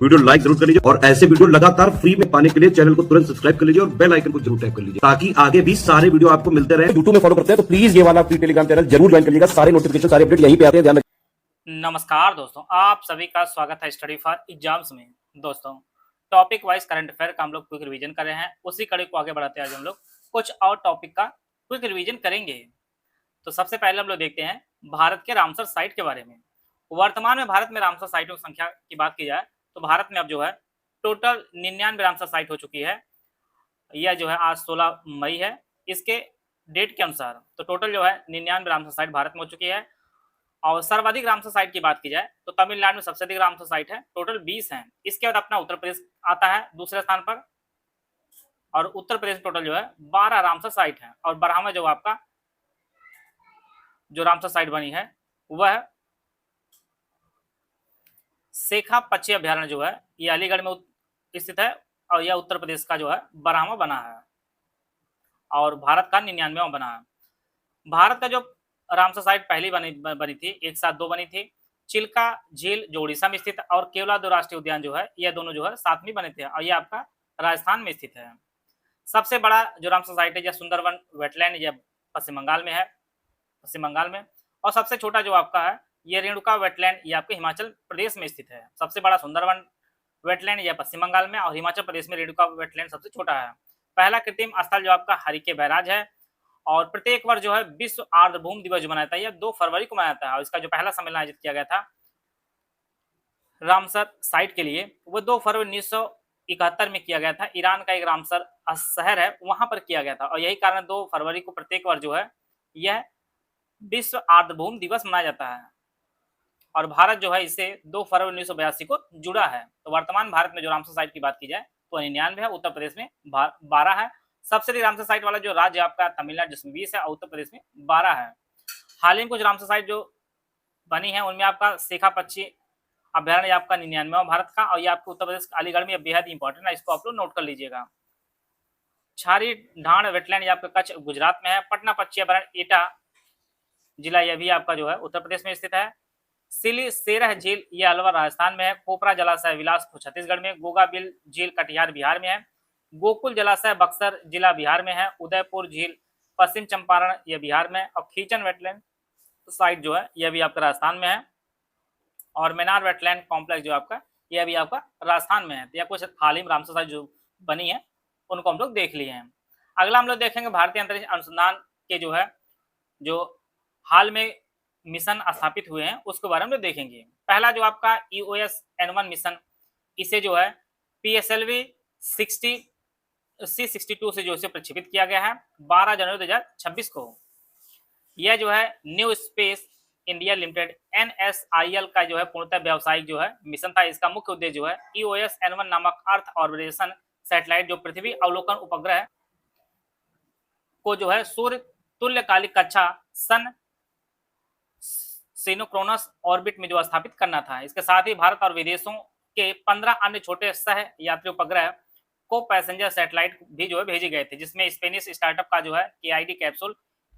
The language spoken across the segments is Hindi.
वीडियो लाइक जरूर कर लीजिए और ऐसे वीडियो लगातार फ्री में पाने के लिए चैनल को तुरंत सब्सक्राइब कर लीजिए और बेल आइकन को जरूर टैप कर लीजिए ताकि आगे भी सारे वीडियो आपको मिलते रहे। यूट्यूब में फॉलो करते हैं तो प्लीज ये वाला फ्री टेलीग्राम चैनल जरूर ज्वाइन कर लीजिएगा। सारे नोटिफिकेशन सारे अपडेट यहीं पे आते हैं, ध्यान रखिए। नमस्कार दोस्तों, आप सभी का स्वागत है स्टडी फॉर एग्जाम्स में। दोस्तों, टॉपिक वाइज करंट अफेयर का हम लोग क्विक रिवीजन कर रहे हैं। उसी कड़ी को आगे बढ़ाते हैं आज हम लोग कुछ और टॉपिक का क्विक रिवीजन करेंगे। तो सबसे पहले हम लोग देखते हैं भारत के रामसर साइट के बारे में। वर्तमान में भारत में रामसर साइटों की संख्या की बात की जाए तो भारत में अब जो है टोटल 99 रामसर साइट हो चुकी है। यह जो है आज 16 मई है, इसके डेट के अनुसार तो टोटल जो है 99 रामसर साइट भारत में हो चुकी है। और सर्वाधिक रामसर साइट की बात की जाए तो तमिलनाडु में सबसे अधिक रामसर साइट है, टोटल 20 हैं। इसके बाद अपना उत्तर प्रदेश आता है दूसरे स्थान पर, और उत्तर प्रदेश में टोटल जो है 12 रामसर साइट है। और 12वां जो आपका जो रामसर साइट बनी है वह शेखा पक्षी अभ्यारण्य जो है ये अलीगढ़ में स्थित है, और यह उत्तर प्रदेश का जो है 12वां बना है और भारत का 99वां बना है। भारत का जो रामसर साइट पहली बनी थी, एक साथ 2 बनी थी। चिल्का झील जो उड़ीसा में स्थित और केवलादेव राष्ट्रीय उद्यान जो है यह दोनों जो है साथ में बने थे, और यह आपका राजस्थान में स्थित है। सबसे बड़ा जो रामसर साइट है यह सुंदरवन वेटलैंड, यह पश्चिम बंगाल में है, पश्चिम बंगाल में। और सबसे छोटा जो आपका है ये रेणुका वेटलैंड, ये आपके हिमाचल प्रदेश में स्थित है। सबसे बड़ा सुंदरवन वेटलैंड यह पश्चिम बंगाल में, और हिमाचल प्रदेश में रेणुका वेटलैंड सबसे छोटा है। पहला कृत्रिम स्थल जो आपका हरिके बैराज है, और प्रत्येक वर्ष जो है विश्व आर्द्रभूमि दिवस जो मनाया जाता है यह 2 फरवरी को मनाया जाता है। और इसका जो पहला सम्मेलन आयोजित किया गया था रामसर साइट के लिए वो 2 फरवरी 1971 में किया गया था। ईरान का एक रामसर शहर है वहां पर किया गया था, और यही कारण 2 फरवरी को प्रत्येक वर्ष जो है यह विश्व आर्द्रभूमि दिवस मनाया जाता है। और भारत जो है इससे 2 फरवरी 1982 को जुड़ा है। तो वर्तमान भारत में जो रामसर साइट की बात की जाए तो 99 है, उत्तर प्रदेश में 12 है। सबसे अधिक रामसर साइट वाला जो राज्य आपका तमिलनाडु जिसमें 20 है, और उत्तर प्रदेश में 12 है। हाल ही में कुछ रामसर साइट जो बनी है उनमें आपका शेखा पक्षी अभ्यारण्य आपका 99वां भारत का, और ये आपको उत्तर प्रदेश अलीगढ़ में बेहद इंपॉर्टेंट है, इसको आप लोग नोट कर लीजिएगा। छारी ढाण वेटलैंड आपका कच्छ गुजरात में है। पटना पक्षी अभ्यारण्य एटा जिला यह भी आपका जो है उत्तर प्रदेश में स्थित है। सिली सेरह झील यह अलवर राजस्थान में है। कोपरा जलाशय बिलासपुर छत्तीसगढ़ में। गोगा बिल झील कटिहार बिहार में है। गोकुल जलाशय बक्सर जिला बिहार में है। उदयपुर झील पश्चिम चंपारण यह बिहार में, और खींचन वेटलैंड साइट जो है यह भी आपका राजस्थान में है। और मेनार वेटलैंड कॉम्प्लेक्स जो आपका यह भी आपका राजस्थान में है। तो यह कुछ हाल ही में रामसर साइट जो बनी है उनको हम लोग देख लिए हैं। अगला हम लोग देखेंगे भारतीय अंतरिक्ष अनुसंधान के जो है जो हाल में मिशन स्थापित हुए हैं उसके बारे में देखेंगे। पहला जो आपका EOS N1 मिशन, इसे जो है PSLV C62 से जो इसे प्रक्षेपित किया गया है 12 जनवरी 2026 को। यह जो है new space India limited NSIL का जो है पूर्णतः व्यावसायिक जो है मिशन था। इसका मुख्य उद्देश्य जो है EOS N1 नामक अर्थ ऑर्बिटेशन सैटेलाइट जो पृथ्वी अवलोकन उपग्रह को जो है सूर्य तुल्यकालिक कक्षा सन सिनोक्रोनस ऑर्बिट में जो स्थापित करना था। इसके साथ ही भारत और विदेशों के 15 अन्य छोटे सह यात्री उपग्रह को पैसेंजर सैटेलाइट भी जो है भेजे गए थे, जिसमें स्पेनिश स्टार्टअप का जो है KID कैप्सूल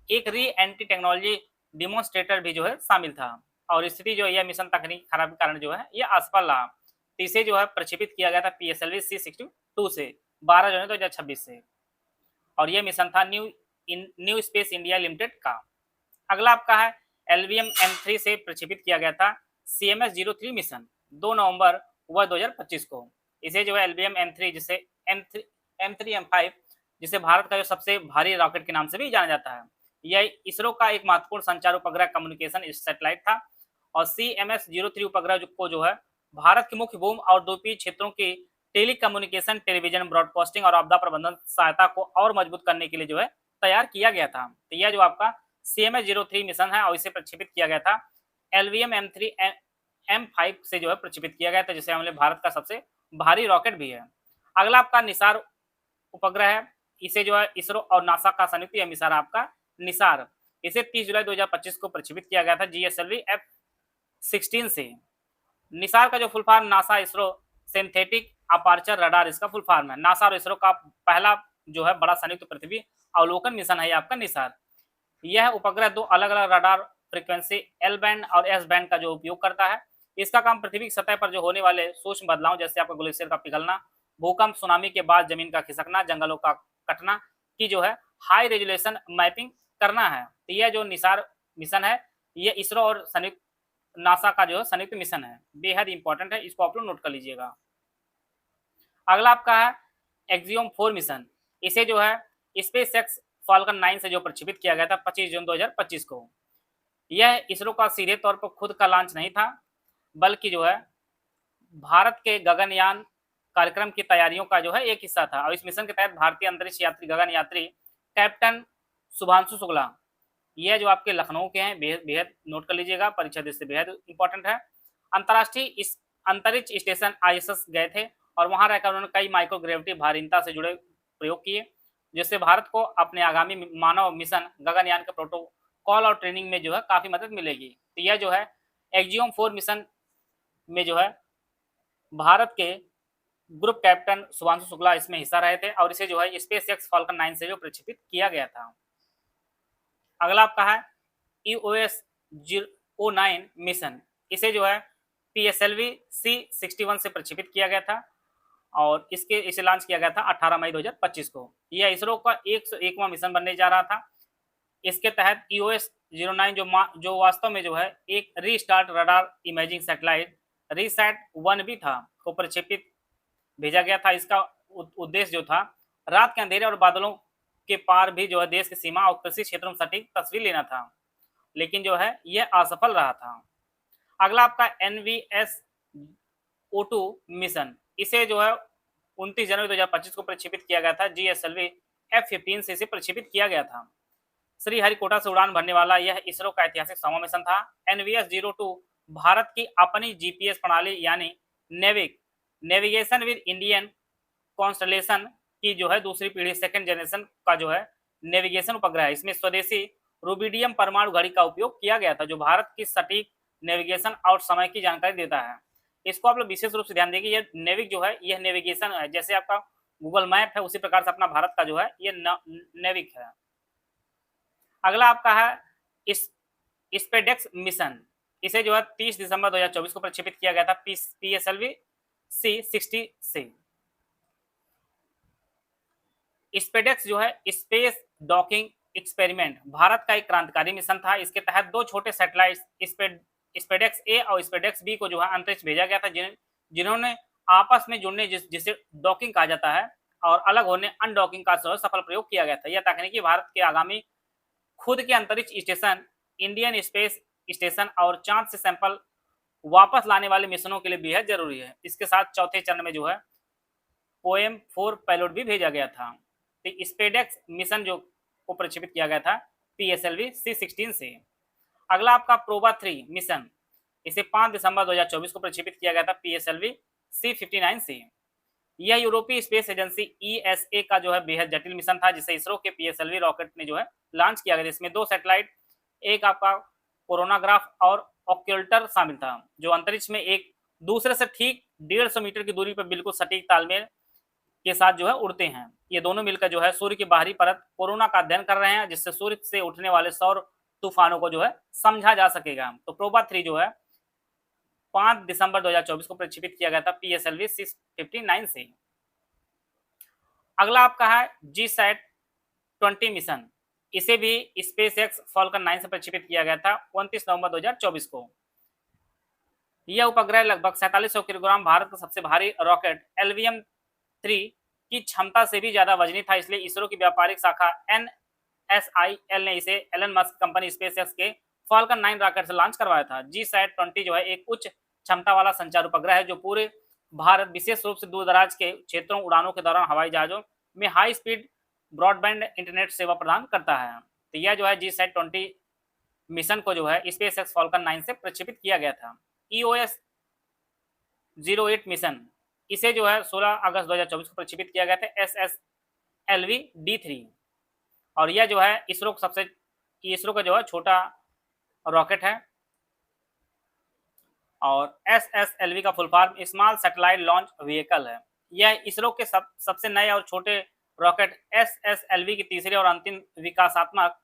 एक री एंटी टेक्नोलॉजी डिमोन्स्ट्रेटर भी जो है शामिल था। और स्थिति जो है यह मिशन तकनीकी खराबी के कारण जो है यह असफल रहा। तो इसे जो है प्रक्षेपित किया गया था PSLV C62 से 12 जनवरी 2026 से, और यह मिशन था न्यू स्पेस इंडिया लिमिटेड का। अगला आपका है LVM M3 से प्रक्षेपित किया गया था CMS-03 मिशन 2 नवंबर 2025 को। इसे जो है LVM M3 जिसे M3 M5 जिसे भारत का जो सबसे भारी रॉकेट के नाम से भी जाना जाता है, यह इसरो का एक महत्वपूर्ण संचार उपग्रह कम्युनिकेशन सैटेलाइट था। और CMS-03 उपग्रह को जो है भारत के मुख्य भूमि और द्वीपीय क्षेत्रों की टेली कम्युनिकेशन, टेलीविजन ब्रॉडकास्टिंग और आपदा प्रबंधन सहायता को और मजबूत करने के लिए जो है तैयार किया गया था। तो यह जो आपका CMS-03 मिशन है और इसे प्रक्षेपित किया गया था LVM M3 M5 से जो है प्रक्षेपित किया गया था, जिसे हमने भारत का सबसे भारी रॉकेट भी है। अगला आपका निसार उपग्रह है। इसे जो है इसरो और नासा का संयुक्त मिशन आपका निसार, इसे 30 जुलाई 2025 को प्रक्षेपित किया गया था GSLV F16 से। निसार का जो full form NASA ISRO synthetic aperture radar इसका फुल फॉर्म है। नासा और इसरो का पहला जो है बड़ा संयुक्त पृथ्वी अवलोकन मिशन है आपका निसार। यह उपग्रह 2 अलग अलग रडार फ्रीक्वेंसी L बैंड और S बैंड का जो उपयोग करता है। इसका काम पृथ्वी की सतह पर जो होने वाले सूक्ष्म बदलाव, जैसे आपका ग्लेशियर का पिघलना, भूकंप, सुनामी के बाद जमीन का खिसकना, जंगलों का कटना की जो है हाई रेजोल्यूशन मैपिंग करना है। तो यह जो निसार मिशन है, ये इसरो और संयुक्त नासा का जो है संयुक्त मिशन है, बेहद इंपॉर्टेंट है, इसको आप लोग नोट कर लीजिएगा। अगला आपका है एक्सियोम 4 मिशन। इसे जो है स्पेसएक्स फाल्कन 9 से जो प्रक्षेपित किया गया था 25 जून 2025 को। यह इसरो का सीधे तौर पर खुद का लॉन्च नहीं था, बल्कि जो है भारत के गगनयान कार्यक्रम की तैयारियों का जो है एक हिस्सा था। और इस मिशन के तहत भारतीय अंतरिक्ष यात्री गगन यात्री कैप्टन शुभांशु शुक्ला, यह जो आपके लखनऊ के हैं, बेहद बेहद नोट कर लीजिएगा, परीक्षा दृष्टि से बेहद इंपॉर्टेंट है। अंतर्राष्ट्रीय इस अंतरिक्ष स्टेशन आईएसएस गए थे और वहां रहकर उन्होंने कई माइक्रोग्रेविटी भारीनता से जुड़े प्रयोग किए, जिससे भारत को अपने आगामी मानव मिशन गगनयान के प्रोटोकॉल और ट्रेनिंग में जो है काफी मदद मिलेगी। तो यह जो है एक्सियोम 4 मिशन में जो है भारत के ग्रुप कैप्टन शुभांशु शुक्ला इसमें हिस्सा रहे थे और इसे जो है स्पेसएक्स फाल्कन 9 से जो प्रक्षेपित किया गया था। अगला आपका है EOS 09 मिशन। इसे जो है PSLV C61 से प्रक्षेपित किया गया था और इसे लॉन्च किया गया था 18 मई 2025 को। यह इसरो का 101वां मिशन बनने जा रहा था। इसके तहत EOS 09 जो वास्तव में जो है एक restart radar imaging satellite RISAT 1 भी था, को प्रक्षेपित भेजा गया था। इसका उद्देश्य जो था रात के अंधेरे और बादलों के पार भी जो है देश की सीमा और कृषि क्षेत्रों में सटीक तस्वीर लेना था, लेकिन जो है यह असफल रहा था। अगला आपका NVS-O2 मिशन। इसे जो है 29 जनवरी 2025 को प्रक्षेपित किया गया था। GSLV F-15 से इसे प्रक्षेपित किया गया था। श्रीहरिकोटा से उड़ान भरने वाला यह इसरो का ऐतिहासिक 100वां मिशन था। NVS-02 भारत की अपनी जीपीएस प्रणाली यानी नेविगेशन विद इंडियन कॉन्स्टलेशन की जो है दूसरी पीढ़ी सेकंड जनरेशन का जो है नेविगेशन उपग्रह है। इसमें स्वदेशी रूबिडियम परमाणु घड़ी का उपयोग किया गया था, जो भारत की सटीक नेविगेशन और समय की जानकारी देता है। इसको आप लोग विशेष रूप से ध्यान देंगे, यह नेविक जो है यह नेविगेशन है, जैसे आपका गूगल मैप है उसी प्रकार से अपना भारत का जो है ये नेविक है। अगला आपका है स्पेडेक्स मिशन। इसे जो है 30 दिसंबर 2024 को प्रक्षेपित किया गया था PSLV C60 से। स्पेडेक्स जो है स्पेस डॉकिंग एक्सपेरिमेंट भारत का एक क्रांतिकारी मिशन था। इसके तहत दो छोटे सैटेलाइट स्पेडेक्स ए और स्पेडेक्स बी को जो है अंतरिक्ष भेजा गया था, जिन्होंने आपस में जुड़ने जिसे डॉकिंग कहा जाता है और अलग होने अनडॉकिंग का सफल प्रयोग किया गया था। यह तकनीकी भारत के आगामी खुद के अंतरिक्ष स्टेशन, इंडियन स्पेस स्टेशन और चांद से सैंपल वापस लाने वाले मिशनों के लिए बेहद जरूरी है। इसके साथ चौथे चरण में जो है POEM-4 पेलोड भी भेजा गया था। तो स्पेडेक्स मिशन जो को प्रक्षेपित किया गया था PSLV C16 से। अगला आपका प्रोबा 3 मिशन। इसे 5 दिसंबर 2024 को प्रक्षेपित किया गया था PSLV C59 से। यह यूरोपीय स्पेस एजेंसी ESA का जो है बेहद जटिल मिशन था, जिसे इसरो के PSLV रॉकेट ने जो है लॉन्च किया गया। इसमें दो सैटेलाइट, एक आपका कोरोनाग्राफ और ऑक्यूल्टर शामिल था, जो अंतरिक्ष में एक दूसरे से ठीक 150 मीटर की दूरी पर बिल्कुल सटीक तालमेल के साथ जो है उड़ते हैं। ये दोनों मिलकर जो है सूर्य की बाहरी परत कोरोना का अध्ययन कर रहे हैं, जिससे सूर्य से उठने वाले सौर तूफानों को जो है समझा जा सकेगा। तो प्रोबा 3 जो है 5 दिसंबर 2024 को प्रक्षेपित किया गया था PSLV C59 से। अगला आपका है GSAT-20 मिशन। इसे भी SpaceX फाल्कन 9 से प्रक्षेपित किया गया था 29 नवंबर 2024 को। यह उपग्रह लगभग 4700 किलोग्राम भारत का सबसे भारी रॉकेट LVM-3 की क्षमता से भी ज्यादा वजनी था, इसलिए इसरो की व्यापारिक शाखा NSIL ने इसे एलन मस्क कंपनी स्पेसएक्स के फाल्कन 9 रॉकेट से लॉन्च करवाया था। GSAT-20 जो है एक उच्च क्षमता वाला संचार उपग्रह है, जो पूरे भारत, विशेष रूप से दूर दराज के क्षेत्रों, उड़ानों के दौरान हवाई जहाजों में हाई स्पीड ब्रॉडबैंड इंटरनेट सेवा प्रदान करता है। तो यह जो है GSAT-20 मिशन को जो है स्पेसएक्स फाल्कन 9 से प्रक्षेपित किया गया था। EOS 08 mission. इसे जो है 16 अगस्त 2024 को प्रक्षेपित किया गया था SSLV D3 और यह जो है इसरो का जो है छोटा रॉकेट है और SSLV का full form small satellite launch vehicle है। यह इसरो के सबसे नए और छोटे रॉकेट SSLV की तीसरी और अंतिम विकासात्मक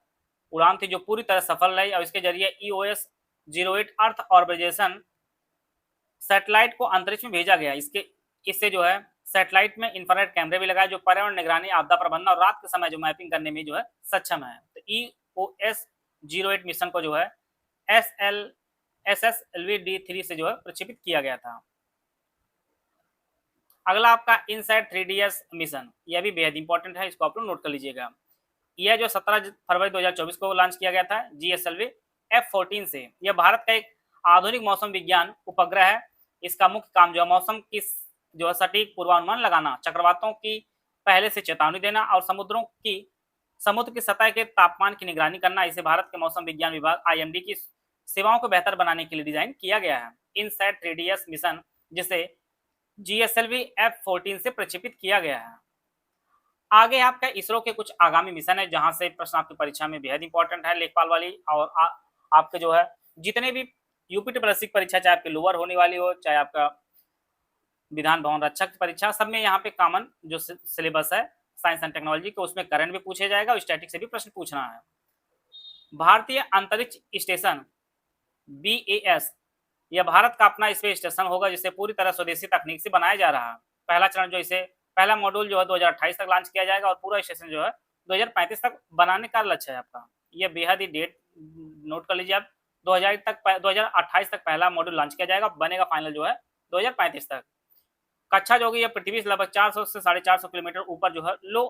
उड़ान थी, जो पूरी तरह सफल रही और इसके जरिए EOS 08 अर्थ ऑर्बिटेशन सैटेलाइट को अंतरिक्ष में भेजा गया। इससे जो है सैटेलाइट में इंफ्रारेड कैमरे भी लगाए जो पर्यावरण निगरानी, आपदा प्रबंधन और रात के समय जो मैपिंग करने में जो है सक्षम है। तो EOS-08 मिशन को जो है SSLV-D3 से जो है प्रक्षेपित किया गया था। अगला आपका इनसाइट 3DS मिशन, यह भी बेहद इंपॉर्टेंट है, इसको आप लोग नोट कर लीजिएगा। यह जो 17 फरवरी 2024 को लॉन्च किया गया था GSLV F-14 से। यह भारत का एक आधुनिक मौसम विज्ञान उपग्रह है। इसका मुख्य काम जो है मौसम की जो है सटीक पूर्वानुमान लगाना, चक्रवातों की पहले से चेतावनी देना और समुद्र की सतह के तापमान की निगरानी करना। इसे भारत के मौसम विज्ञान विभाग IMD की सेवाओं को बेहतर बनाने के लिए डिजाइन किया गया है। इनसाइट 3DS मिशन जिसे GSLV F-14 से प्रक्षेपित किया गया है। आगे आपका इसरो के कुछ आगामी मिशन है जहां से प्रश्न आपकी परीक्षा में बेहद इंपॉर्टेंट है, लेखपाल वाली और आपके जो है जितने भी यूपी ट्रिपल परीक्षा, चाहे आपकी लोअर होने वाली हो, चाहे आपका विधान भवन रक्षक परीक्षा, सब में यहाँ पे कॉमन जो सिलेबस है साइंस एंड टेक्नोलॉजी के, उसमें करंट भी पूछे जाएगा और स्टैटिक से भी प्रश्न पूछना है। भारतीय अंतरिक्ष स्टेशन BAS, यह भारत का अपना स्पेस स्टेशन होगा जिसे पूरी तरह स्वदेशी तकनीक से बनाया जा रहा है। पहला चरण जो इसे पहला मॉड्यूल जो है 2028 तक लॉन्च किया जाएगा और पूरा स्टेशन जो है 2035 तक बनाने का लक्ष्य है आपका। यह बेहद ही डेट नोट कर लीजिए आप, 2028 तक पहला मॉड्यूल लॉन्च किया जाएगा, बनेगा फाइनल जो है 2035 तक। कक्षा जो होगी यह पृथ्वी से लगभग 400 से 450 किलोमीटर ऊपर जो है लो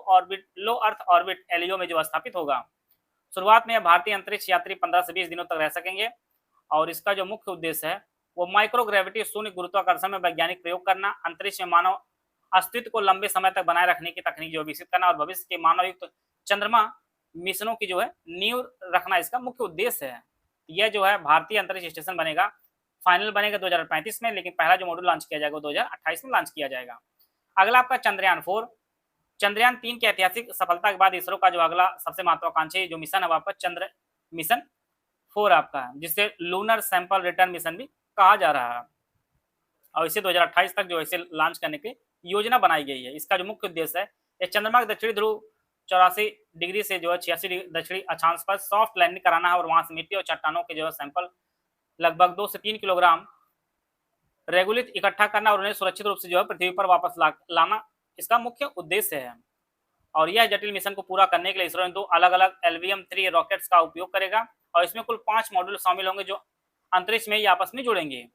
अर्थ ऑर्बिट LEO में जो स्थापित होगा। शुरुआत में भारतीय अंतरिक्ष यात्री 15 से 20 दिनों तक रह सकेंगे और इसका जो मुख्य उद्देश्य है वो माइक्रोग्रेविटी शून्य गुरुत्वाकर्षण में वैज्ञानिक प्रयोग करना, अंतरिक्ष में मानव अस्तित्व को लंबे समय तक बनाए रखने की तकनीक जो विकसित करना और भविष्य के मानवयुक्त चंद्रमा मिशनों की जो है नींव रखना इसका मुख्य उद्देश्य है। यह जो है भारतीय अंतरिक्ष स्टेशन बनेगा, फाइनल बनेगा 2035 में, लेकिन पहला जो मॉड्यूल लॉन्च किया जाएगा वो 2028 में लॉन्च किया जाएगा। अगला आपका चंद्रयान-4। चंद्रयान-3 की ऐतिहासिक सफलता के बाद इसरो का जो अगला सबसे महत्वाकांक्षी जो मिशन है वो आपका चंद्र मिशन 4 आपका है, जिससे लूनर सैंपल रिटर्न मिशन भी कहा जा रहा है और इसे 2028 तक जो इसे लॉन्च करने की योजना बनाई गई है। इसका जो मुख्य उद्देश्य है यह चंद्रमा के दक्षिणी ध्रुव 84 डिग्री से जो है 86 डिग्री दक्षिणी अक्षांश पर सॉफ्ट लैंडिंग कराना है और वहां से मिट्टी और चट्टानों के जो है सैंपल लगभग 2 से 3 किलोग्राम रेगुलित इकट्ठा करना और उन्हें सुरक्षित रूप से जो है पृथ्वी पर वापस लाना इसका मुख्य उद्देश्य है। और यह जटिल मिशन को पूरा करने के लिए इसरो ने 2 अलग-अलग LVM-3 रॉकेट्स का उपयोग करेगा और इसमें कुल 5 मॉड्यूल शामिल होंगे जो अंतरिक्ष में ही आपस में जुड़ेंगे।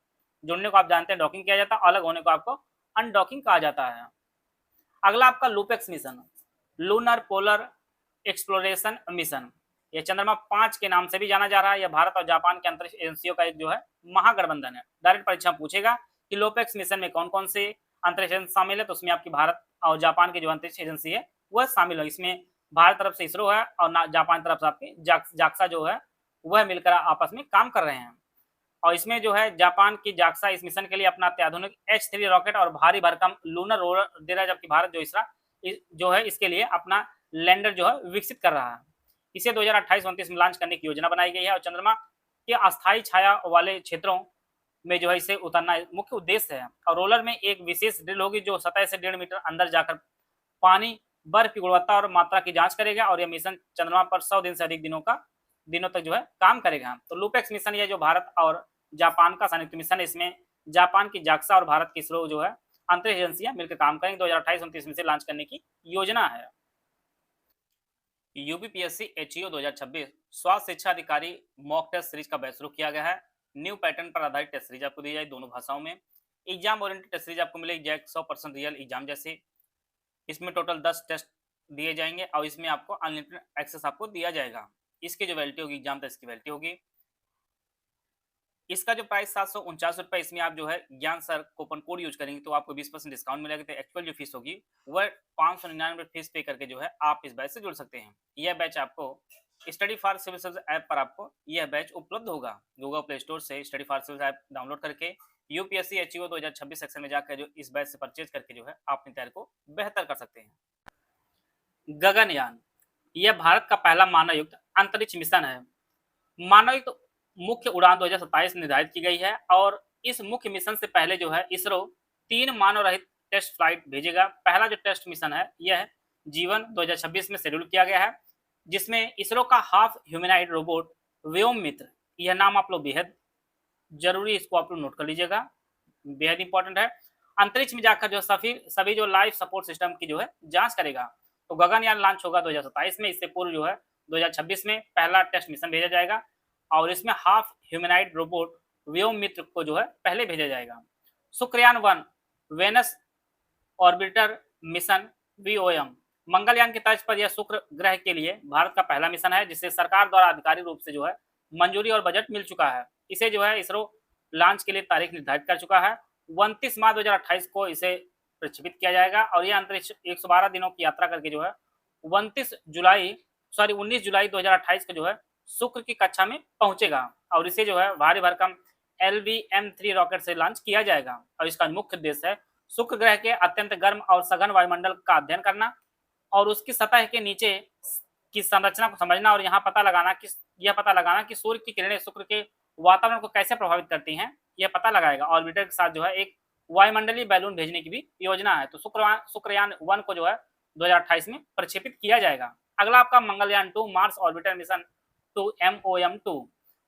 जुड़ने को आप जानते हैं डॉकिंग किया जाता है, अलग होने को आपको अनडॉकिंग कहा जाता है। अगला आपका LUPEX mission, lunar polar exploration mission, यह चंद्रमा 5 के नाम से भी जाना जा रहा है। यह भारत और जापान के अंतरिक्ष एजेंसियों का एक जो है महागठबंधन है। डायरेक्ट परीक्षा पूछेगा कि लूपेक्स मिशन में कौन कौन से अंतरिक्ष एजेंसी शामिल है, तो उसमें आपकी भारत और जापान की जो अंतरिक्ष एजेंसी है वह शामिल है। इसमें भारत तरफ से इसरो है और जापान तरफ से आपकी जाक्सा जो है वह मिलकर आपस में काम कर रहे हैं। और इसमें जो है जापान की जाक्सा इस मिशन के लिए अपना अत्याधुनिक H3 रॉकेट और भारी भरकम लूनर रोवर दे रहा है, जबकि भारत जो है इसके लिए अपना लैंडर जो है विकसित कर रहा है। इसे 2028-29 में लॉन्च करने की योजना बनाई गई है और चंद्रमा के अस्थायी छाया वाले क्षेत्रों में जो है इसे उतरना मुख्य उद्देश्य है। और रोलर में एक विशेष ड्रिल होगी जो सतह से 1.5 मीटर अंदर जाकर पानी, बर्फ की गुणवत्ता और मात्रा की जांच करेगा और यह मिशन चंद्रमा पर 100 दिन से अधिक दिनों तक जो है काम करेगा। तो लूपेक्स मिशन ये जो भारत और जापान का संयुक्त मिशन है, इसमें जापान की जाक्सा और भारत की इसरो जो है अंतरिक्ष एजेंसियां मिलकर काम करेंगे। 2028-29 में से लॉन्च करने की योजना है। यूपीपीएससी HEO 2026 स्वास्थ्य शिक्षा अधिकारी मॉक टेस्ट सीरीज का बैच शुरू किया गया है। न्यू पैटर्न पर आधारित टेस्ट सीरीज आपको दी जाए दोनों भाषाओं में। एग्जाम ओरिएंटेड टेस्ट सीरीज आपको मिलेगी जैक 100% रियल एग्जाम जैसे। इसमें टोटल 10 टेस्ट दिए जाएंगे और इसमें आपको अनलिमिटेड एक्सेस आपको दिया जाएगा। इसकी जो वैलिडिटी होगी एग्जाम टेस्ट की वैलिडिटी होगी। इसका जो प्राइस 749 रुपये, इसमें आप जो है ज्ञान सर कूपन कोड यूज करेंगे तो आपको 20% डिस्काउंट मिलेगा। तो एक्चुअल जो फीस होगी वह 599 फीस पे करके जो है आप इस बैच से जुड़ सकते हैं। यह बैच आपको study for civil service app पर आपको यह बैच उपलब्ध होगा। गूगल प्ले स्टोर से study for civil app download करके यूपीएससी HEO 2026 सेक्शन में जाकर जो इस बैच से परचेज करके जो है आप अपनी तैयारी को बेहतर कर सकते हैं। गगनयान, यह भारत का पहला मानवयुक्त अंतरिक्ष मिशन है। मानवयुक्त मुख्य उड़ान 2027 निर्धारित की गई है और इस मुख्य मिशन से पहले जो है इसरो 3 मानव रहित टेस्ट फ्लाइट भेजेगा। पहला जो टेस्ट मिशन है यह जीवन 2026 में शेड्यूल किया गया है, जिसमें इसरो का हाफ ह्यूमैनॉइड रोबोट व्योममित्र, यह नाम आप लोग बेहद जरूरी इसको आप लोग नोट कर लीजिएगा। बेहद इंपॉर्टेंट है। अंतरिक्ष में जाकर जो सभी जो लाइफ सपोर्ट सिस्टम की जो है जांच करेगा। तो गगनयान लॉन्च होगा 2027 में। इससे पूर्व जो है 2026 में पहला टेस्ट मिशन भेजा जाएगा और इसमें हाफ ह्यूमैनॉइड रोबोट व्योममित्र को जो है पहले भेजा जाएगा। Shukrayaan 1 Venus orbiter mission VOM Mangalyaan की तर्ज पर यह शुक्र ग्रह के लिए भारत का पहला मिशन है, जिसे सरकार द्वारा आधिकारिक रूप से जो है मंजूरी और बजट मिल चुका है। इसे जो है इसरो लॉन्च के लिए तारीख निर्धारित कर चुका है। 29 मार्च 2028 को इसे प्रक्षेपित किया जाएगा और यह अंतरिक्ष 112 दिनों की यात्रा करके जो है 19 जुलाई 2028 को जो है शुक्र की कक्षा में पहुंचेगा और इसे जो है भारी भरकम LVM-3 रॉकेट से लॉन्च किया जाएगा। और इसका मुख्य उद्देश्य है शुक्र ग्रह के अत्यंत गर्म और सघन वायुमंडल का अध्ययन करना और उसकी सतह के नीचे की संरचना को समझना और यह पता लगाना कि सूर्य की किरणें शुक्र के वातावरण को कैसे प्रभावित करती हैं, यह पता लगाएगा। ऑर्बिटर के साथ जो है एक वायुमंडलीय बैलून भेजने की भी योजना है। तो शुक्रयान 1 को जो है 2028 में प्रक्षेपित किया जाएगा। अगला आपका Mangalyaan 2 Mars orbiter mission 2 MOM-2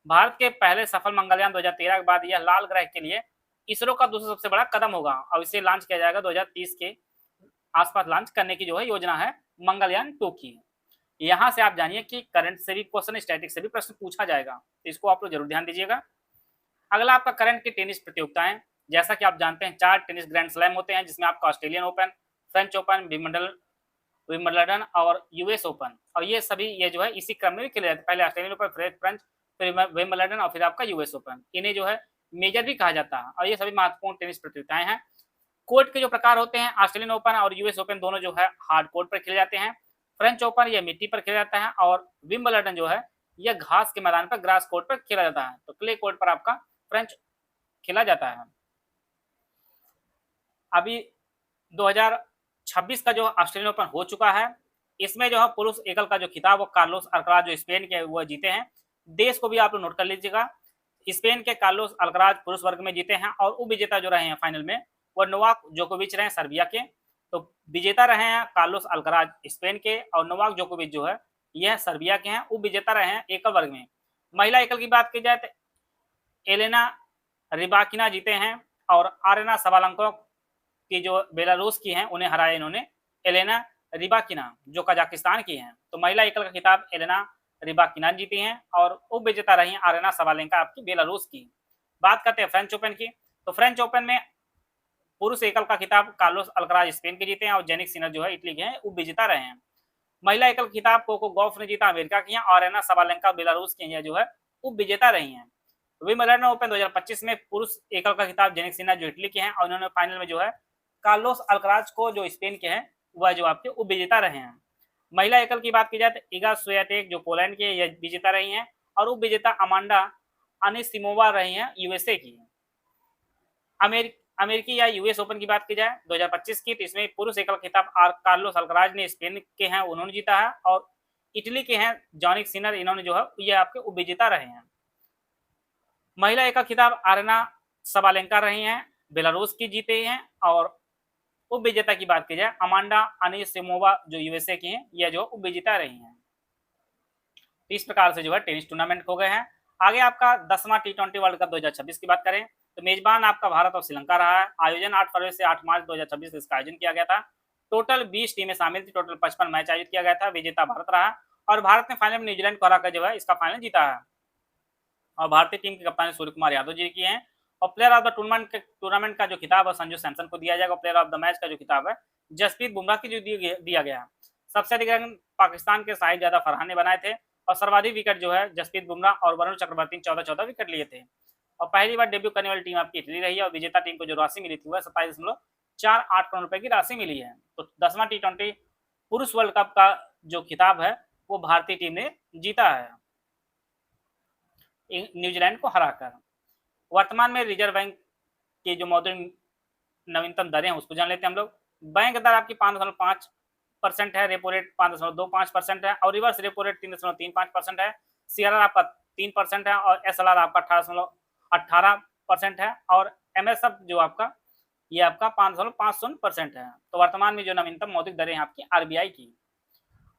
Bharat के पहले सफल मंगलयान 2013 के बाद यह लाल ग्रह के लिए इसरो का दूसरा सबसे बड़ा कदम होगा और इसे लॉन्च किया जाएगा 2030 के आसपास लॉन्च करने की जो है योजना है मंगलयान 2 की। यहां से आप जानिए कि करंट से भी क्वेश्चन, स्टैटिक से भी प्रश्न पूछा जाएगा, तो इसको आप लोग जरूर ध्यान दीजिएगा। अगला आपका करंट की टेनिस प्रतियोगिताएं। जैसा कि आप जानते हैं 4 टेनिस ग्रैंड स्लैम होते हैं, जिसमें आपका Australian open, French open, Wimbledon और यूएस ओपन, और ये जो है इसी क्रम में खेले जाते हैं। पहले ऑस्ट्रेलियन ओपन, फिर फ्रेंच, फिर विंबलडन और फिर आपका यूएस ओपन। इन्हें जो है मेजर भी कहा जाता है और ये सभी महत्वपूर्ण टेनिस प्रतियोगिताएं हैं। कोर्ट के जो प्रकार होते हैं, ऑस्ट्रेलियन ओपन और यूएस ओपन दोनों जो है हार्ड कोर्ट पर खेले जाते हैं। फ्रेंच ओपन यह मिट्टी पर खेला जाता है और विंबलडन जो है यह घास के मैदान पर, ग्रास कोर्ट पर खेला जाता है। तो क्ले कोर्ट पर आपका फ्रेंच खेला जाता है। अभी 2026 का जो ऑस्ट्रेलियन ओपन हो चुका है, इसमें जो है पुरुष एकल का जो खिताब वो कार्लोस अल्कराज जो स्पेन के वो जीते हैं। देश को भी आप लोग नोट कर लीजिएगा, स्पेन के कार्लोस अल्कराज पुरुष वर्ग में जीते हैं और उपविजेता जो रहे हैं फाइनल में वो नोवाक जोकोविच रहे हैं सर्बिया के। तो विजेता रहे हैं कार्लोस अल्कराज स्पेन के और नोवाक जोकोविच जो है यह सर्बिया के हैं। उपविजेता रहे हैं एकल वर्ग में। महिला एकल की बात की जाए तो एलेना रिबाकिना जीते हैं और आरेना सबालेंको की जो बेलारूस की हैं उन्हें हराया इन्होंने, एलेना रिबाकिना जो कजाकिस्तान की हैं। तो महिला एकल का खिताब एलेना रिबाकिना जीती हैं और उपविजेता रही हैं आरेना सबालेंका आपकी बेलारूस की। बात करते हैं फ्रेंच ओपन की। तो फ्रेंच ओपन में पुरुष एकल का खिताब कार्लोस अल्कराज स्पेन के जीते हैं और जेनिक सिनर जो है इटली के हैं, उपविजेता रहे हैं। महिला एकल खिताब कोको गॉफ ने जीता, अमेरिका की हैं, और आरेना सबालेंका बेलारूस की हैं जो है उपविजेता रही हैं। विंबलडन ओपन 2025 में पुरुष एकल का खिताब जेनिक सिनर जो इटली के हैं और उन्होंने फाइनल में जो है कार्लोस अल्कराज को जो स्पेन के हैं वह जो आपके उपविजेता रहे हैं। महिला एकल की बात की जाए तो इगा स्वियाटेक जो पोलैंड के यह विजेता रही हैं और उपविजेता अमांडा अनिसिमोवा रही हैं यूएसए की। अमेरिकी या यूएस ओपन की बात की जाए 2025 की, तो इसमें पुरुष एकल खिताब कार्लोस अल्कराज ने स्पेन के हैं उन्होंने जीता है और इटली के हैं जॉनिक सिनर, इन्होंने जो है ये आपके उपविजेता रहे हैं। महिला एकल खिताब आरेना सबालेंका रही हैं, बेलारूस की जीते हैं और उपविजेता की बात की जाए अमांडा अनिसिमोवा जो यूएसए की हैं यह जो उपविजेता रही हैं। इस प्रकार से जो है टेनिस टूर्नामेंट हो गए हैं। आगे आपका 10वां T20 वर्ल्ड कप 2026 की बात करें तो मेजबान आपका भारत और श्रीलंका रहा है। आयोजन 8 फरवरी से 8 मार्च 2026 इसका आयोजन किया गया था। टोटल 20 टीमें शामिल थी, टोटल 55 मैच आयोजित किया गया था। विजेता भारत रहा और भारत ने फाइनल में न्यूजीलैंड को हराकर जो है इसका फाइनल जीता है और भारतीय टीम के कप्तान सूर्य कुमार यादव जी की हैं। और प्लेयर ऑफ द टूर्नामेंट का जो खिताब है संजू सैमसन को दिया जाएगा। प्लेयर ऑफ द मैच का जो खिताब है जसप्रीत बुमराह की जो दिया गया। सबसे अधिक रन पाकिस्तान के साहिब ज्यादा फरहान ने बनाए थे और सर्वाधिक विकेट जो है जसप्रीत बुमराह और वरुण चक्रवर्ती 14 विकेट लिए थे। और पहली बार डेब्यू करने वाली टीम आपकी इटली रही है और विजेता टीम को जो राशि मिली थी वह 27.48 करोड़ रुपए की राशि मिली है। तो 10वां T20 पुरुष वर्ल्ड कप का जो खिताब है वो भारतीय टीम ने जीता है न्यूजीलैंड को हराकर। वर्तमान में रिजर्व बैंक की जो मौद्रिक नवीनतम दरें हैं उसको जान लेते हैं हम लोग। बैंक दर आपकी 5.5% है, रेपो रेट 5.25% है और रिवर्स रेपो रेट 3.35% है। सीआरआर आपका 3% है और एसएलआर आपका 18% है और एमएसएफ जो आपका ये आपका 5.50% है। तो वर्तमान में जो नवीनतम मौद्रिक दरें हैं आपकी आरबीआई की।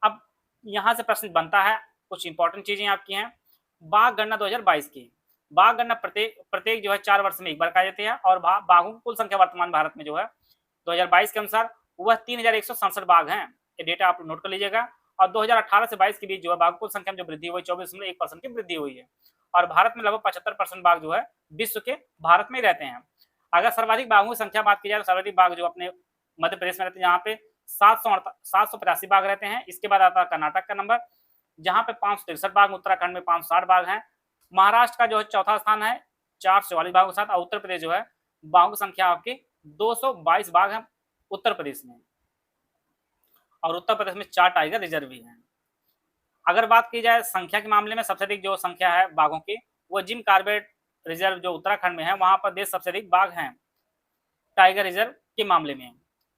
अब यहाँ से प्रश्न बनता है, कुछ इंपॉर्टेंट चीजें आपकी हैं। बाघ गणना 2022 की बाघ गणना प्रत्येक प्रत्येक जो है 4 वर्ष में एक बार कराई जाती है और बाघों की कुल संख्या वर्तमान भारत में जो है 2022 के अनुसार वह 3167 बाघ हैं। ये डेटा आप नोट कर लीजिएगा। और 2018 से 22 के बीच जो है बाघ कुल संख्या में जो वृद्धि हुई 24.1% की वृद्धि हुई है। और भारत में लगभग 75% बाघ जो है विश्व के भारत में ही रहते हैं। अगर सर्वाधिक बाघों की संख्या बात की जाए तो सर्वाधिक बाघ जो अपने मध्य प्रदेश में रहते हैं, यहाँ पे 785 बाघ रहते हैं। इसके बाद आता है कर्नाटक का नंबर, जहाँ पे 563 बाघ, उत्तराखंड में 560 बाघ हैं। महाराष्ट्र का जो है चौथा स्थान है 444 बाघों के साथ। और उत्तर प्रदेश जो है बाघों की संख्या आपकी 222 बाघ है उत्तर प्रदेश में। और उत्तर प्रदेश में 4 टाइगर रिजर्व भी हैं। अगर बात की जाए संख्या के मामले में सबसे अधिक जो संख्या है बाघों की वो जिम कॉर्बेट रिजर्व जो उत्तराखंड में है, वहां पर देश सबसे अधिक बाघ हैं टाइगर रिजर्व के मामले में।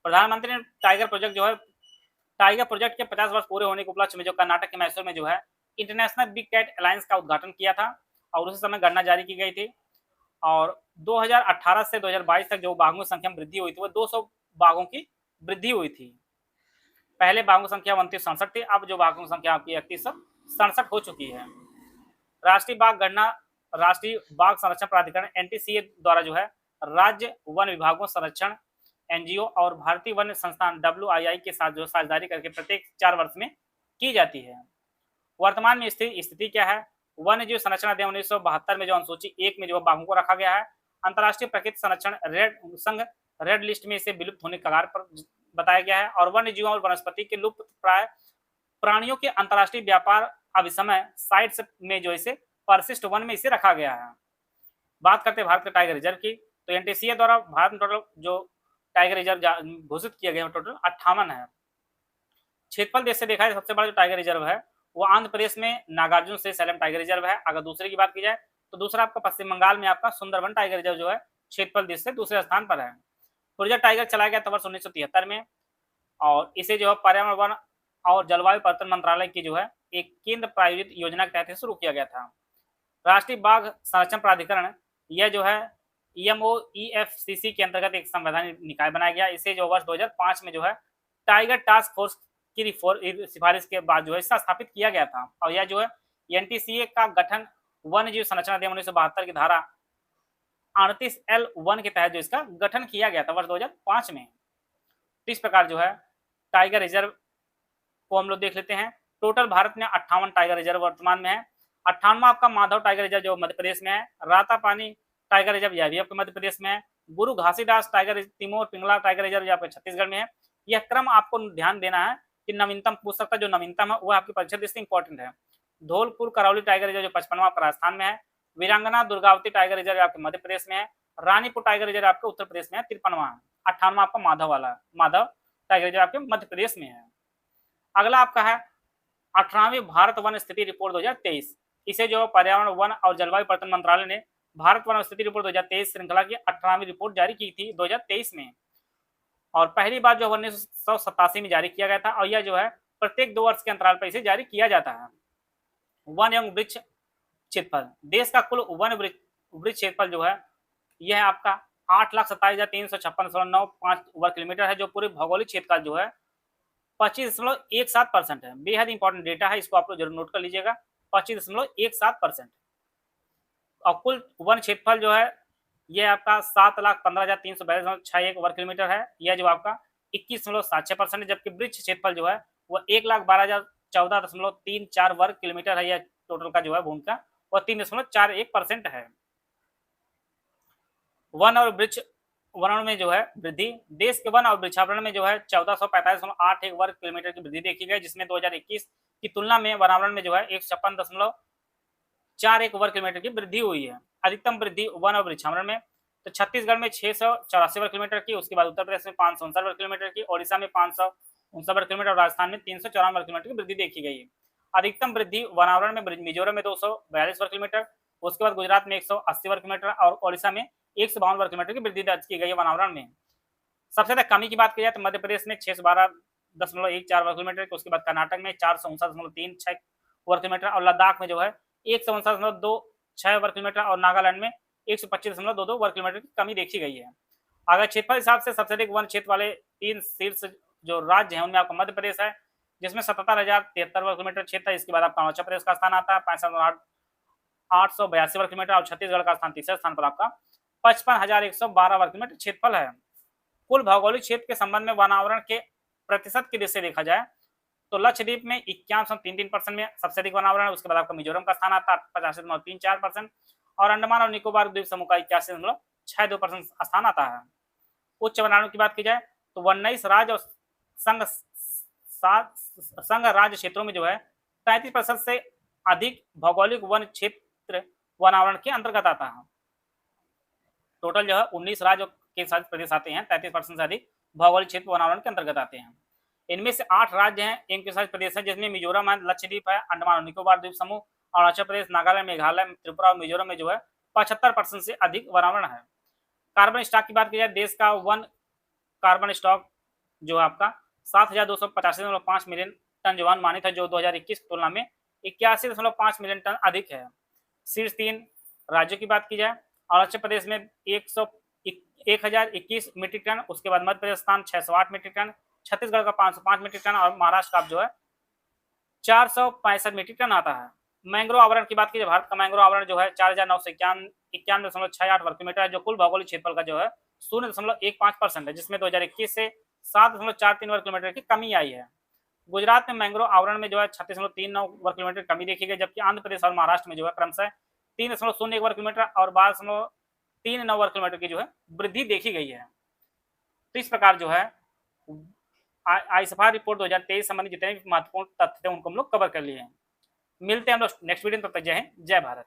प्रधानमंत्री ने टाइगर प्रोजेक्ट के 50 वर्ष पूरे होने के उपलक्ष्य में जो कर्नाटक के मैसूर में जो है इंटरनेशनल बिग कैट अलायंस का उद्घाटन किया था और उसी समय गणना जारी की गई थी। और 2018 से 2022 तक जो बाघों की संख्या में वृद्धि हुई थी वो 200 बाघों की वृद्धि हुई थी। पहले बाघों की संख्या 2967 थी, अब जो बाघों की संख्या आपकी 3167 हो चुकी है। राष्ट्रीय बाघ संरक्षण प्राधिकरण एनटीसीए द्वारा जो है राज्य वन विभागों संरक्षण एनजीओ और भारतीय वन संस्थान WII के साथ जो साझेदारी करके प्रत्येक 4 वर्ष में की जाती है। वर्तमान में स्थिति क्या है? वन्य जीव संरक्षण अधिनियम 1972 में जो अनुसूची 1 में जो बाघों को रखा गया है, अंतर्राष्ट्रीय प्रकृति संरक्षण रेड लिस्ट में इसे विलुप्त होने के कगार पर बताया गया है। और वन्य जीवों और वनस्पति के लुप्त प्राय प्राणियों के अंतर्राष्ट्रीय व्यापार अभिसमय साइट्स में जो इसे परिशिष्ट वन में इसे रखा गया है। बात करते हैं भारत के टाइगर रिजर्व की, तो एनटीसीए द्वारा भारत में टोटल जो टाइगर रिजर्व घोषित किया गया टोटल 58 है। क्षेत्रफल देश से देखा जाए सबसे बड़ा जो टाइगर रिजर्व है वो आंध्र प्रदेश में नागार्जुन से सैलम टाइगर रिजर्व है। अगर दूसरे की बात की जाए तो दूसरा आपका पश्चिम बंगाल में आपका सुंदरबन टाइगर रिजर्व जो है क्षेत्रफल देश से दूसरे स्थान पर है। प्रोजेक्ट टाइगर चलाया गया था वर्ष 1973 में और इसे जो है पर्यावरण वन और जलवायु परिवर्तन मंत्रालय की जो है एक केंद्र प्रायोजित योजना के तहत शुरू किया गया था। राष्ट्रीय बाघ संरक्षण प्राधिकरण यह जो है EMOEFCC के अंतर्गत एक संवैधानिक निकाय बनाया गया। इसे जो वर्ष 2005 में जो है टाइगर टास्क फोर्स की सिफारिश के बाद जो है इसका स्थापित किया गया था। और यह जो है एनटीसीए का गठन वन्य जीव संरक्षण अधिनियम 1972 की धारा 38L1 के तहत जो इसका गठन किया गया था वर्ष 2005 में। इस प्रकार जो है टाइगर रिजर्व को हम लोग देख लेते हैं। टोटल भारत में 58 टाइगर रिजर्व वर्तमान में है। 58वां आपका माधव टाइगर रिजर्व जो मध्य प्रदेश में है। रातापानी टाइगर रिजर्व यह भी आपके मध्य प्रदेश में है। Guru Ghasidas tiger Timor Pingla tiger reserve आपके छत्तीसगढ़ में है। यह क्रम आपको ध्यान देना है कि नवीनतम पूछ सकता जो नवीनतम है वह आपकी परीक्षा दृष्टि इंपॉर्टेंट है। धौलपुर करौली टाइगर रिजर्व जो 55वां राजस्थान में है। वीरांगना दुर्गावती टाइगर रिजर्व आपके मध्य प्रदेश में है। रानीपुर टाइगर रिजर्व आपके उत्तर प्रदेश में है 53वां। 58वां आपका माधव टाइगर रिजर्व आपके मध्य प्रदेश में है। अगला आपका है 18वीं भारत वन स्थिति रिपोर्ट 2023। इसे जो पर्यावरण वन और जलवायु परिवर्तन मंत्रालय ने भारत वन स्थिति रिपोर्ट 2023 श्रृंखला की 18वीं रिपोर्ट जारी की थी 2023 में। और पहली बार जो 1987 में जारी किया गया था और यह जो है प्रत्येक 2 वर्ष के अंतराल पर इसे जारी किया जाता है। वन एवं वृक्ष क्षेत्रफल देश का कुल वन वृक्ष क्षेत्रफल जो है यह आपका 8,27,356.95 वर्ग किलोमीटर है, जो पूरे भौगोलिक क्षेत्र का जो है 25.17% है। बेहद इंपॉर्टेंट डेटा है, इसको आप लोग जरूर नोट कर लीजिएगा। 25.17%। और कुल वन क्षेत्रफल जो है यह आपका 7,15,342.61 वर्ग किलोमीटर है। यह जो आपका 21.76% है। जबकि वृक्ष क्षेत्रफल जो है वह 1,12,014.34 वर्ग किलोमीटर है। यह टोटल का जो है भूमि का वह 3.41% है। वन और वृक्ष वनों में जो है वृद्धि देश के वन और वृक्षावरण में जो है 1445.81 वर्ग किलोमीटर की वृद्धि देखी गई, जिसमें 2021 की तुलना में वनावरण में जो है 156.41 वर्ग किलोमीटर की वृद्धि हुई है। अधिकतम वृद्धि वन और वृक्षावरण में तो छत्तीसगढ़ में 684 वर्ग किलोमीटर की, उसके बाद उत्तर प्रदेश में 559 वर्ग किलोमीटर की, ओडिशा में 559 वर्ग किलोमीटर और राजस्थान में 354 वर्ग किलोमीटर की वृद्धि देखी गई है। अधिकतम वृद्धि वनावरण में मिजोरम में 242 वर्ग किलोमीटर, उसके बाद गुजरात में 180 वर्ग किलोमीटर और ओडिशा में 152 वर्ग किलोमीटर की वृद्धि दर्ज की गई है वनावरण में। सबसे ज्यादा कमी की बात की जाए तो मध्य प्रदेश में 612.14 वर्ग किलोमीटर, उसके बाद कर्नाटक में 459.36 वर्ग किलोमीटर और लद्दाख में जो है 159.26 वर्ग किलोमीटर और नागालैंड में 125.22 वर्ग किलोमीटर की कमी देखी गई है। अगर क्षेत्रफल हिसाब से सबसे अधिक वन क्षेत्र वाले 3 शीर्ष जो राज्य हैं उनमें आपका मध्य प्रदेश है, जिसमें 77,073 वर्ग किलोमीटर क्षेत्र है। इसके बाद आपका अरुणाचल प्रदेश का स्थान आता है 65 882 वर्ग किलोमीटर और छत्तीसगढ़ का स्थान तीसरे स्थान पर आपका 55,112 वर्ग किलोमीटर क्षेत्रफल है। कुल भौगोलिक क्षेत्र के संबंध में वनावरण के प्रतिशत की दृष्टि से देखा जाए तो लक्षद्वीप में 51.33% में सबसे अधिक वनावरण है। उसके बाद आपका मिजोरम का स्थान आता है 85.34% और अंडमान और निकोबार द्वीप समूह का 81.62% स्थान आता है। उच्च वनावरण की बात की जाए तो 19 राज्य और संघ राज्य क्षेत्रों में जो है 33% से अधिक भौगोलिक वन क्षेत्र वनावरण के अंतर्गत आता है। टोटल जो है 19 राज्य के साथ प्रदेश आते हैं, 33% से अधिक भौगोलिक क्षेत्र वनावरण के अंतर्गत आते हैं। इनमें से 8 राज्य हैं, केंद्र शासित प्रदेश हैं, जिसमें मिजोरम है, लक्षद्वीप है, अंडमान और निकोबार द्वीप समूह, अरुणाचल प्रदेश, नागालैंड, मेघालय, त्रिपुरा और मिजोरम में जो है 75% से अधिक वनावरण है। कार्बन स्टॉक की बात की जाए, देश का वन कार्बन स्टॉक जो है आपका 7,285.5 मिलियन टन जो अनुमानित है, जो 2021 की तुलना में 81.5 मिलियन टन अधिक है। शीर्ष 3 राज्यों की बात की जाए, अरुणाचल प्रदेश में 1021 मीट्रिक टन, उसके बाद मध्य प्रदेश स्थान 608 मीट्रिक टन, छत्तीसगढ़ का 505 मीट्रिक टन और महाराष्ट्र का जो है 465 मीट्रिक टन आता है। मैंग्रोव आवरण की बात की जाए, भारत का मैंग्रोव आवरण जो है 4,991.6 वर्ग किलोमीटर है, जो कुल भौगोलिक क्षेत्रफल का जो है 0.15% है, जिसमें 2021 से 7.43 वर्ग किलोमीटर की कमी आई है। गुजरात में मैंग्रोव आवरण में जो है 36.39 वर्ग किलोमीटर कमी देखी गई, जबकि आंध्र प्रदेश और महाराष्ट्र में जो है क्रमशः 3.01 वर्ग किलोमीटर और 12.39 वर्ग किलोमीटर की जो है वृद्धि देखी गई है। तो इस प्रकार जो है आईएसएफआर रिपोर्ट 2023 संबंधी जितने भी महत्वपूर्ण तथ्य थे उनको हम लोग कवर कर लिए हैं। मिलते हैं हम लोग नेक्स्ट वीडियो में, तब तक जय हिंद, जय भारत।